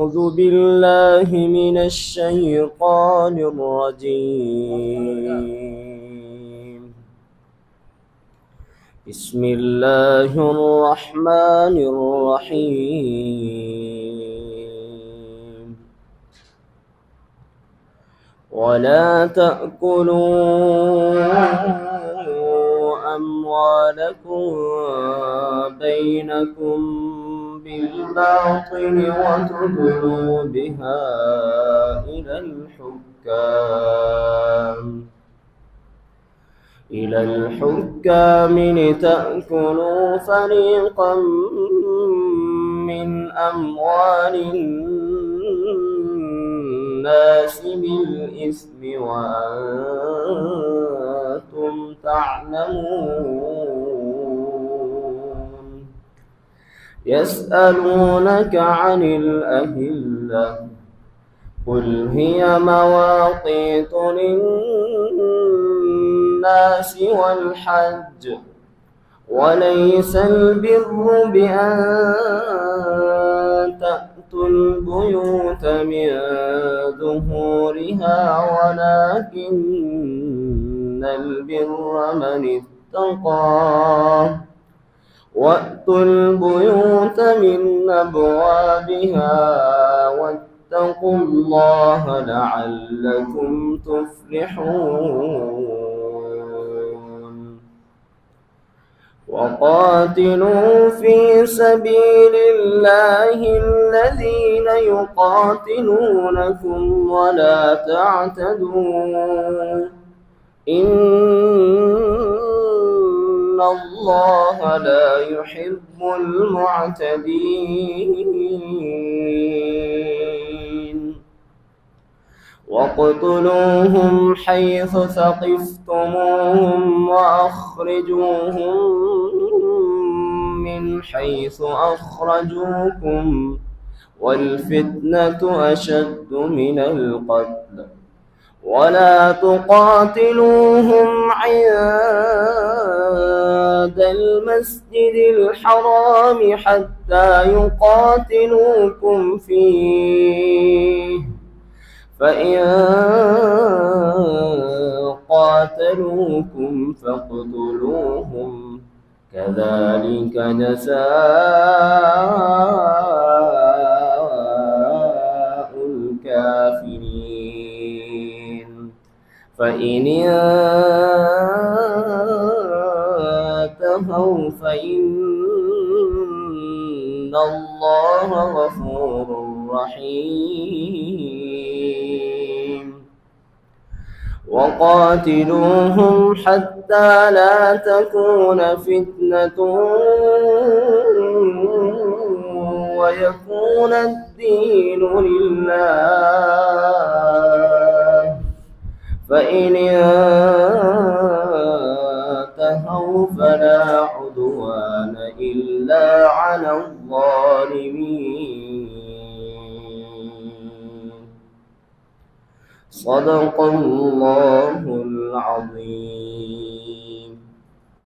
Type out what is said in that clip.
أعوذ بالله من الشيطان الرجيم. بسم الله الرحمن الرحيم. ولا تأكلوا أموالكم بينكم بالباطل وتدلوا بها إلى الحكام لتأكلوا فريقا من أموال الناس بالإثم وأنتم تعلمون. يسألونك عن الأهلة قل هي مواقيت للناس والحج وليس البر بأن تأتوا البيوت من ظهورها ولكن البر من اتقى وأتوا البيوت من أبوابها واتقوا الله لعلكم تفلحون. وقاتلوا في سبيل الله الذين يقاتلونكم ولا تعتدوا إن الله لا يحب المعتدين. واقتلوهم حيث ثقفتموهم وأخرجوهم من حيث أخرجوكم والفتنة أشد من القتل ولا تقاتلوهم عند المسجد الحرام حتى يقاتلوكم فيه فإن قاتلوكم فاقتلوهم كذلك جزاء الكافرين. فإن انتهوا فإن الله غفور رحيم. وقاتلوهم حتى لا تكون فتنة ويكون الدين لله فإن انتهوا فلا عدوان إلا على الظالمين. صدق الله العظيم.